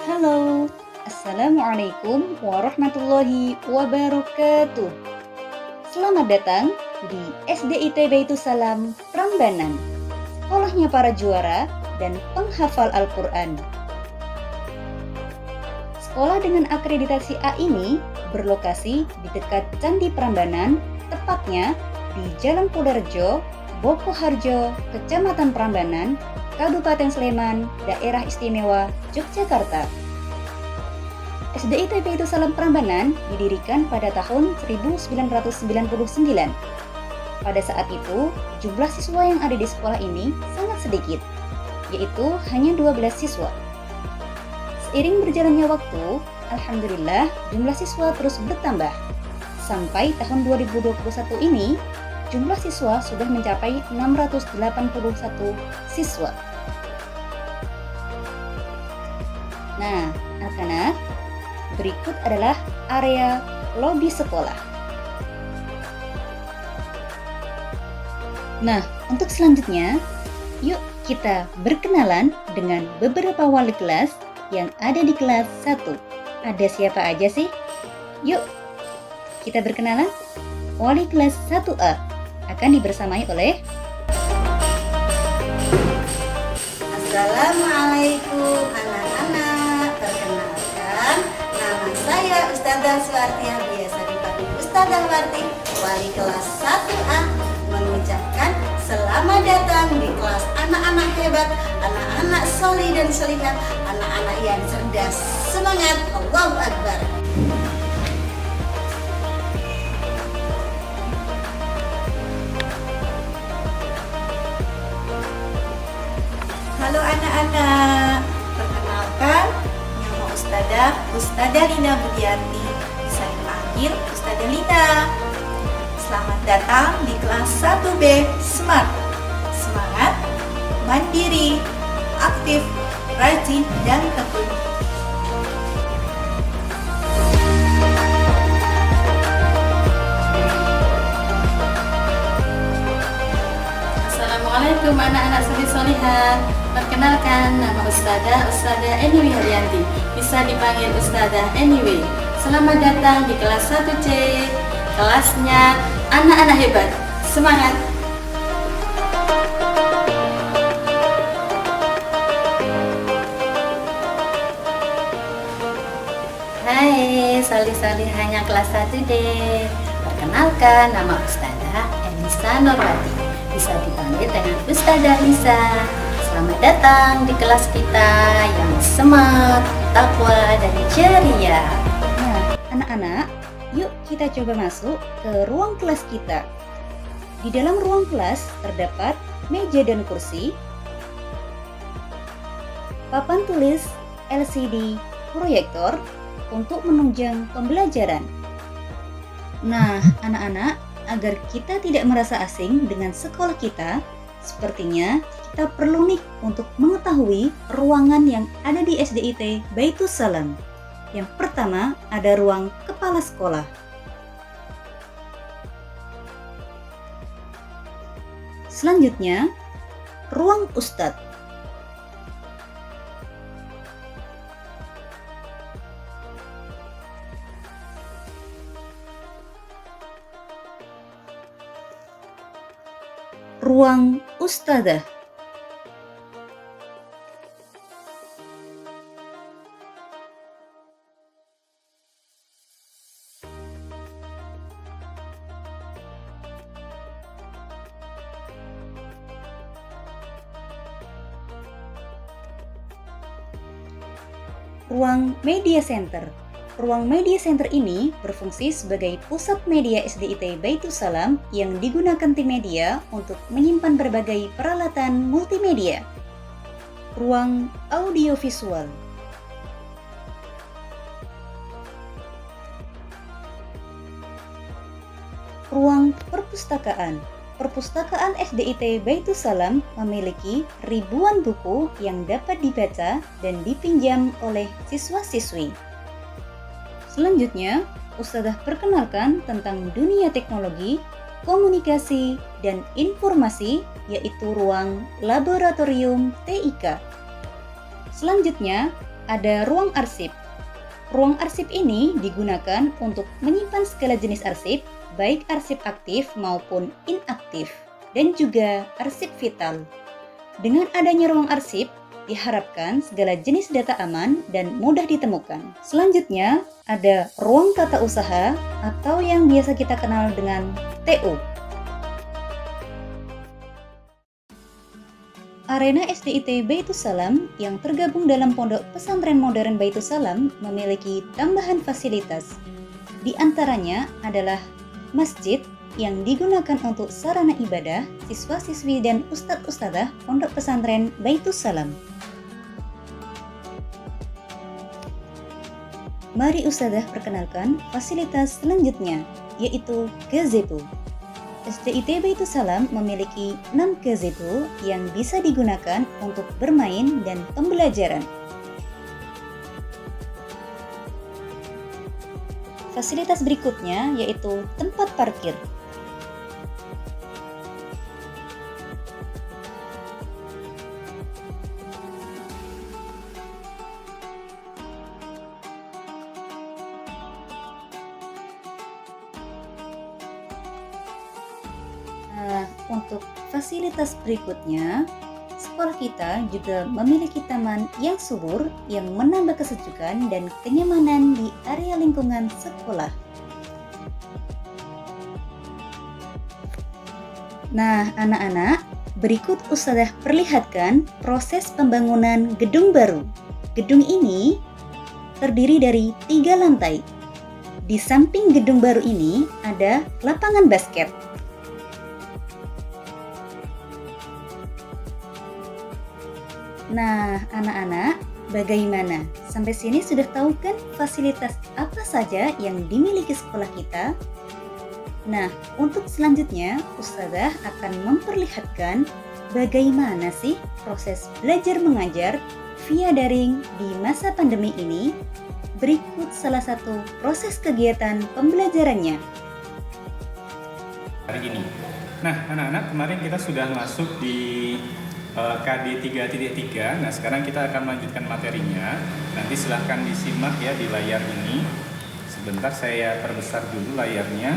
Halo, Assalamualaikum warahmatullahi wabarakatuh. Selamat datang di SDIT Baitus Salam Prambanan, sekolahnya para juara dan penghafal Al-Quran. Sekolah dengan akreditasi A ini berlokasi di dekat Candi Prambanan, tepatnya di Jalan Podorejo, Bokoharjo, Kecamatan Prambanan, Kabupaten Sleman, Daerah Istimewa Yogyakarta. SDIT Baitus Salam Prambanan didirikan pada tahun 1999. Pada saat itu, jumlah siswa yang ada di sekolah ini sangat sedikit, yaitu hanya 12 siswa. Seiring berjalannya waktu, alhamdulillah jumlah siswa terus bertambah. Sampai tahun 2021 ini, jumlah siswa sudah mencapai 681 siswa. Nah, anak-anak, berikut adalah area lobi sekolah. Nah, untuk selanjutnya, yuk kita berkenalan dengan beberapa wali kelas yang ada di kelas 1. Ada siapa aja sih? Yuk, kita berkenalan. Wali kelas 1A akan dibersamai oleh Assalamualaikum anak-anak. Perkenalkan, nama saya Ustadzah Suwartia, biasa dipanggil Ustadzah Warti, wali kelas 1A, mengucapkan selamat datang di kelas anak-anak hebat, anak-anak solih dan solihah, anak-anak yang cerdas. Semangat, Allahu Akbar. Halo anak-anak, perkenalkan, nama Ustadzah Lina Budiarti, bisa dipanggil Ustadzah Lina. Selamat datang di kelas 1B Smart. Semangat, mandiri, aktif, rajin, dan tekun. Assalamualaikum anak-anak solih-solihah. Perkenalkan, nama Ustadzah Eni Haryanti, bisa dipanggil Ustadzah Anyway. Selamat datang di kelas 1C, kelasnya anak-anak hebat. Semangat! Hai, solih-solihahnya kelas 1D. Perkenalkan, nama Ustadzah Elisa Nurwati, bisa dipanggil dengan Ustadzah Lisa. Selamat datang di kelas kita yang semangat, takwa, dan ceria. Nah, anak-anak, yuk kita coba masuk ke ruang kelas kita. Di dalam ruang kelas terdapat meja dan kursi, papan tulis, LCD, proyektor untuk menunjang pembelajaran. Nah, anak-anak, agar kita tidak merasa asing dengan sekolah kita, sepertinya kita perlu nih untuk mengetahui ruangan yang ada di SDIT Baitus Salam. Yang pertama ada ruang kepala sekolah. Selanjutnya, ruang ustadz. Ruang ustadzah. Ruang media center. Ruang media center ini berfungsi sebagai pusat media SDIT Baitus Salam yang digunakan tim media untuk menyimpan berbagai peralatan multimedia. Ruang audiovisual. Ruang perpustakaan. Perpustakaan SDIT Baitus Salam memiliki ribuan buku yang dapat dibaca dan dipinjam oleh siswa-siswi. Selanjutnya, Ustadzah perkenalkan tentang dunia teknologi, komunikasi, dan informasi, yaitu ruang laboratorium TIK. Selanjutnya, ada ruang arsip. Ruang arsip ini digunakan untuk menyimpan segala jenis arsip, baik arsip aktif maupun inaktif, dan juga arsip vital. Dengan adanya ruang arsip, diharapkan segala jenis data aman dan mudah ditemukan. Selanjutnya, ada ruang tata usaha atau yang biasa kita kenal dengan TU. Arena SDIT Baitus Salam yang tergabung dalam Pondok Pesantren Modern Baitus Salam memiliki tambahan fasilitas. Di antaranya adalah masjid yang digunakan untuk sarana ibadah siswa-siswi dan ustadz-ustadzah Pondok Pesantren Baitus Salam. Mari ustadzah perkenalkan fasilitas selanjutnya, yaitu gazebo. SDIT Baitus Salam memiliki 6 gazebo yang bisa digunakan untuk bermain dan pembelajaran. Fasilitas berikutnya yaitu tempat parkir. Nah, untuk fasilitas berikutnya, sekolah kita juga memiliki taman yang subur yang menambah kesejukan dan kenyamanan di area lingkungan sekolah. Nah, anak-anak, berikut Ustadzah perlihatkan proses pembangunan gedung baru. Gedung ini terdiri dari 3 lantai. Di samping gedung baru ini ada lapangan basket. Nah, anak-anak, bagaimana? Sampai sini sudah tahu kan fasilitas apa saja yang dimiliki sekolah kita? Nah, untuk selanjutnya, Ustadzah akan memperlihatkan bagaimana sih proses belajar mengajar via daring di masa pandemi ini. Berikut salah satu proses kegiatan pembelajarannya. Hari ini. Nah, anak-anak, kemarin kita sudah masuk di KD 3.3. Nah, sekarang kita akan melanjutkan materinya. Nanti silahkan disimak ya di layar ini. Sebentar saya perbesar dulu layarnya.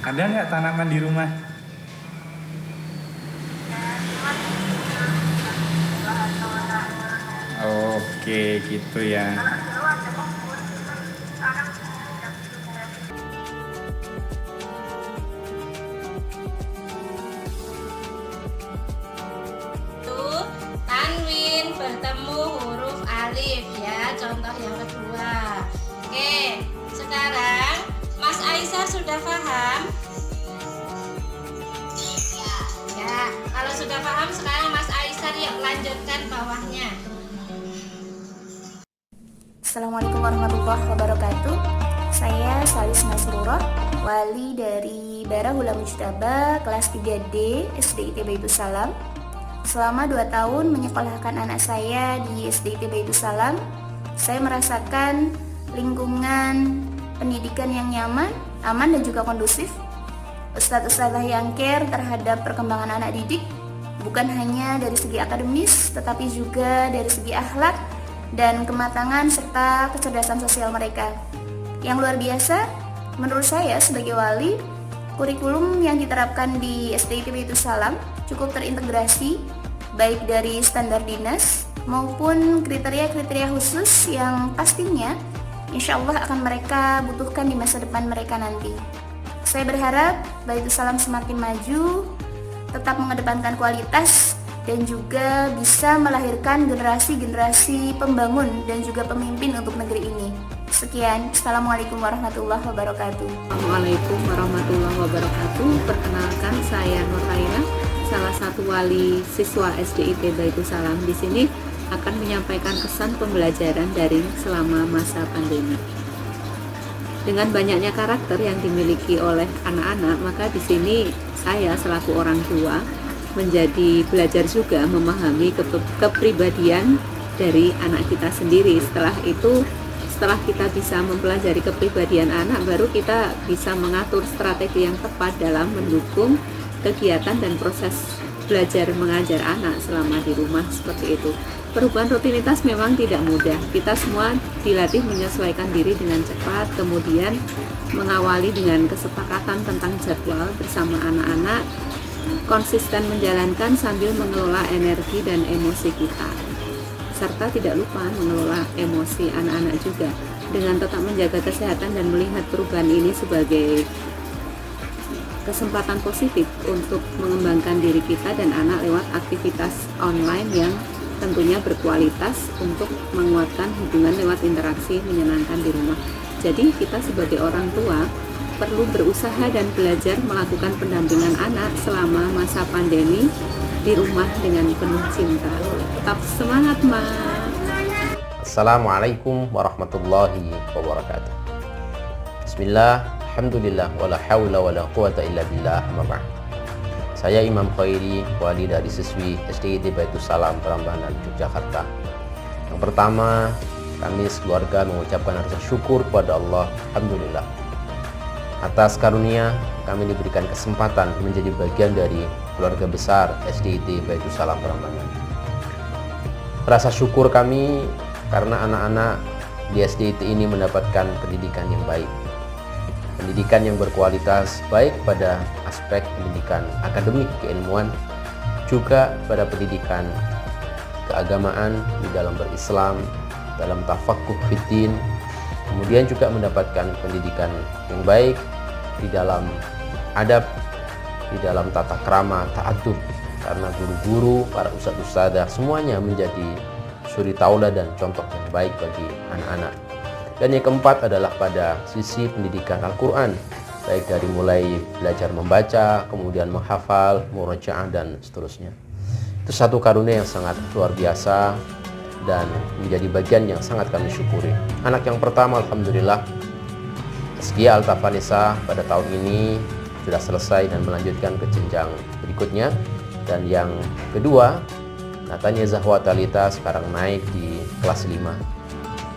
Ada nggak tanaman di rumah? Oke, gitu ya. Tanwin bertemu huruf alif ya, contoh yang kedua. Oke, sekarang Mas Aisyah sudah paham? Ya, kalau sudah paham sekarang Mas Aisyah yuk lanjutkan bawahnya. Assalamualaikum warahmatullahi wabarakatuh. Saya Salis Nasrullah, wali dari Barahula Mujtaba kelas 3D SDIT Baitus Salam. Selama 2 tahun menyekolahkan anak saya di SDIT Baitus Salam, saya merasakan lingkungan pendidikan yang nyaman, aman dan juga kondusif. Ustadz-ustadzah yang care terhadap perkembangan anak didik, bukan hanya dari segi akademis, tetapi juga dari segi akhlak dan kematangan serta kecerdasan sosial mereka. Yang luar biasa, menurut saya sebagai wali, kurikulum yang diterapkan di SDIT Baitus Salam cukup terintegrasi, baik dari standar dinas maupun kriteria-kriteria khusus yang pastinya insya Allah akan mereka butuhkan di masa depan mereka nanti. Saya berharap Baitus Salam semakin maju, tetap mengedepankan kualitas, dan juga bisa melahirkan generasi-generasi pembangun dan juga pemimpin untuk negeri ini. Sekian, Assalamualaikum warahmatullahi wabarakatuh. Assalamualaikum warahmatullahi wabarakatuh. Perkenalkan, saya Nur Laila, salah satu wali siswa SDIT Baitus Salam. Di sini akan menyampaikan kesan pembelajaran daring selama masa pandemi. Dengan banyaknya karakter yang dimiliki oleh anak-anak, maka di sini saya selaku orang tua menjadi belajar juga memahami kepribadian dari anak kita sendiri. Setelah kita bisa mempelajari kepribadian anak, baru kita bisa mengatur strategi yang tepat dalam mendukung kegiatan dan proses belajar mengajar anak selama di rumah seperti itu. Perubahan rutinitas memang tidak mudah. Kita semua dilatih menyesuaikan diri dengan cepat, kemudian mengawali dengan kesepakatan tentang jadwal bersama anak-anak, konsisten menjalankan sambil mengelola energi dan emosi kita. Serta tidak lupa mengelola emosi anak-anak juga dengan tetap menjaga kesehatan dan melihat perubahan ini sebagai kesempatan positif untuk mengembangkan diri kita dan anak lewat aktivitas online yang tentunya berkualitas untuk menguatkan hubungan lewat interaksi menyenangkan di rumah. Jadi kita sebagai orang tua perlu berusaha dan belajar melakukan pendampingan anak selama masa pandemi di rumah dengan penuh cinta. Tetap semangat, Ma. Assalamualaikum warahmatullahi wabarakatuh. Bismillah, alhamdulillah, wala hawla wala quwata illa billah, amma ba'd. Saya Imam Khairi, wali dari siswi SDIT Baitus Salam Prambanan, Yogyakarta. Yang pertama, kami sekeluarga mengucapkan rasa syukur kepada Allah, alhamdulillah. Atas karunia, kami diberikan kesempatan menjadi bagian dari keluarga besar SDIT Baitus Salam Prambanan. Rasa syukur kami karena anak-anak di SDIT ini mendapatkan pendidikan yang baik. Pendidikan yang berkualitas baik pada aspek pendidikan akademik keilmuan, juga pada pendidikan keagamaan di dalam berislam, dalam tafaqquh fiddin, kemudian juga mendapatkan pendidikan yang baik di dalam adab, di dalam tata krama, ta'adub, karena guru-guru, para ustadz-ustadzah semuanya menjadi suri tauladan dan contoh yang baik bagi anak-anak. Dan yang keempat adalah pada sisi pendidikan Al-Quran, baik dari mulai belajar membaca, kemudian menghafal, murajaah, dan seterusnya. Itu satu karunia yang sangat luar biasa dan menjadi bagian yang sangat kami syukuri. Anak yang pertama, alhamdulillah, Tazkiyah Al-Tafanisa pada tahun ini sudah selesai dan melanjutkan ke jenjang berikutnya. Dan yang kedua, Natania Zahwa Talita sekarang naik di kelas 5.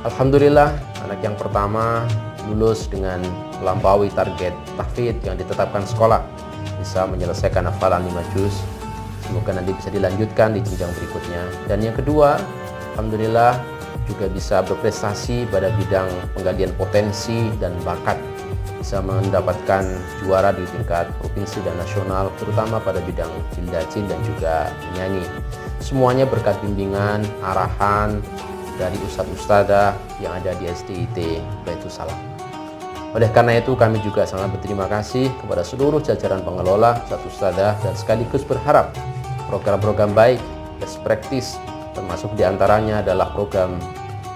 Alhamdulillah, anak yang pertama lulus dengan melampaui target tahfidz yang ditetapkan sekolah, bisa menyelesaikan hafalan 5 juz. Semoga nanti bisa dilanjutkan di jenjang berikutnya. Dan yang kedua, alhamdulillah juga bisa berprestasi pada bidang penggalian potensi dan bakat, bisa mendapatkan juara di tingkat provinsi dan nasional, terutama pada bidang jildajin dan juga menyanyi. Semuanya berkat bimbingan, arahan dari ustadz-ustadzah yang ada di SDIT Baitus Salam. Oleh karena itu, kami juga sangat berterima kasih kepada seluruh jajaran pengelola, ustadz-ustadzah, dan sekaligus berharap program-program baik, best practice, termasuk diantaranya adalah program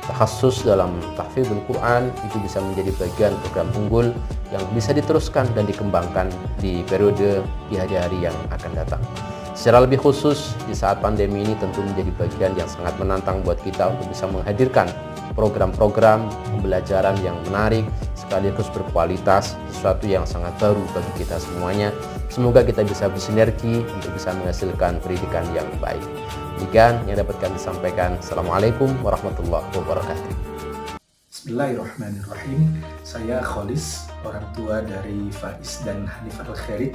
takhasus dalam tahfidzul Quran, itu bisa menjadi bagian program unggul yang bisa diteruskan dan dikembangkan di periode di hari-hari yang akan datang. Secara lebih khusus di saat pandemi ini tentu menjadi bagian yang sangat menantang buat kita untuk bisa menghadirkan program-program pembelajaran yang menarik sekaligus berkualitas, sesuatu yang sangat baru bagi kita semuanya. Semoga kita bisa bersinergi untuk bisa menghasilkan pendidikan yang baik. Demikian yang dapat kami sampaikan. Assalamualaikum warahmatullahi wabarakatuh. Bismillahirrahmanirrahim. Saya Kholis, orang tua dari Faiz dan Hanifah Al-Khairi.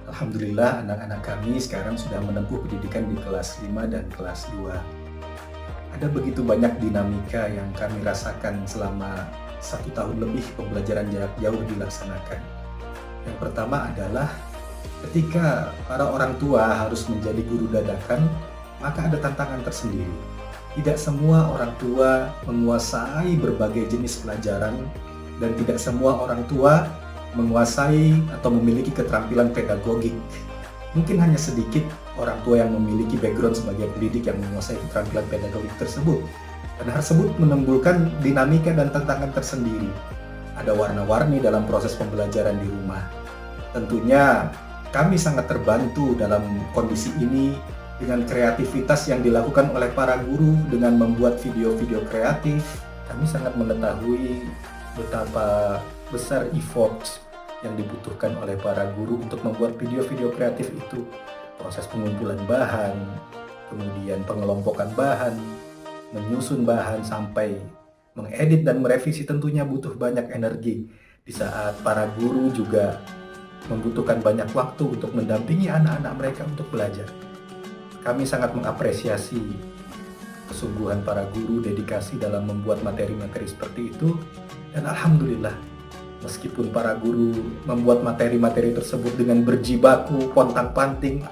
Alhamdulillah, anak-anak kami sekarang sudah menempuh pendidikan di kelas 5 dan kelas 2. Ada begitu banyak dinamika yang kami rasakan selama 1 tahun lebih pembelajaran jarak jauh dilaksanakan. Yang pertama adalah ketika para orang tua harus menjadi guru dadakan, maka ada tantangan tersendiri. Tidak semua orang tua menguasai berbagai jenis pelajaran dan tidak semua orang tua menguasai atau memiliki keterampilan pedagogik. Mungkin hanya sedikit orang tua yang memiliki background sebagai pendidik yang menguasai keterampilan pedagogik tersebut. Dan hal tersebut menimbulkan dinamika dan tantangan tersendiri. Ada warna-warni dalam proses pembelajaran di rumah. Tentunya kami sangat terbantu dalam kondisi ini dengan kreativitas yang dilakukan oleh para guru dengan membuat video-video kreatif. Kami sangat mengetahui betapa besar effort yang dibutuhkan oleh para guru untuk membuat video-video kreatif itu. Proses pengumpulan bahan, kemudian pengelompokan bahan, menyusun bahan, sampai mengedit dan merevisi tentunya butuh banyak energi. Di saat para guru juga membutuhkan banyak waktu untuk mendampingi anak-anak mereka untuk belajar. Kami sangat mengapresiasi kesungguhan para guru, dedikasi dalam membuat materi-materi seperti itu. Dan alhamdulillah, meskipun para guru membuat materi-materi tersebut dengan berjibaku, pontang-panting,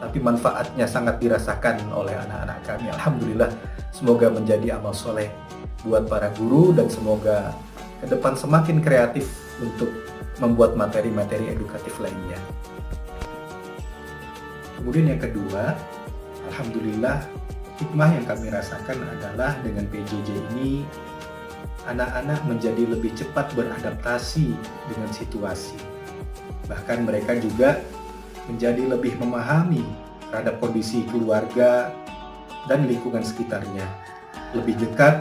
tapi manfaatnya sangat dirasakan oleh anak-anak kami. Alhamdulillah, semoga menjadi amal soleh buat para guru dan semoga ke depan semakin kreatif untuk membuat materi-materi edukatif lainnya. Kemudian yang kedua, alhamdulillah, hikmah yang kami rasakan adalah dengan PJJ ini anak-anak menjadi lebih cepat beradaptasi dengan situasi. Bahkan mereka juga menjadi lebih memahami terhadap kondisi keluarga dan lingkungan sekitarnya. Lebih dekat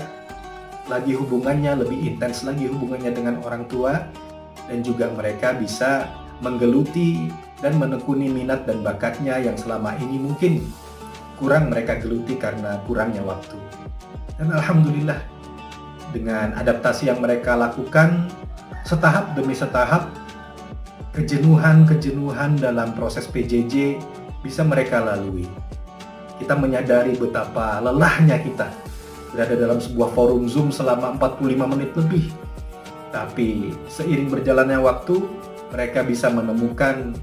lagi hubungannya, lebih intens lagi hubungannya dengan orang tua, dan juga mereka bisa menggeluti dan menekuni minat dan bakatnya yang selama ini mungkin kurang mereka geluti karena kurangnya waktu. Dan alhamdulillah, dengan adaptasi yang mereka lakukan setahap demi setahap, kejenuhan dalam proses PJJ bisa mereka lalui. Kita menyadari betapa lelahnya kita berada dalam sebuah forum Zoom selama 45 menit lebih. Tapi seiring berjalannya waktu, mereka bisa menemukan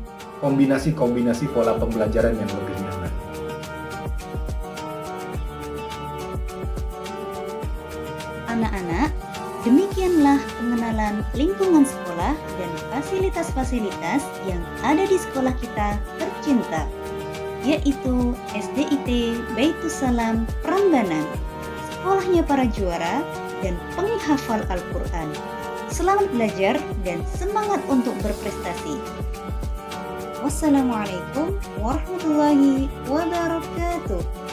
kombinasi-kombinasi pola pembelajaran yang lebih nyaman. Anak-anak, demikianlah pengenalan lingkungan sekolah dan fasilitas-fasilitas yang ada di sekolah kita tercinta, yaitu SDIT Baitus Salam Prambanan, sekolahnya para juara dan penghafal Al-Quran. Selamat belajar dan semangat untuk berprestasi. Wassalamualaikum warahmatullahi wabarakatuh.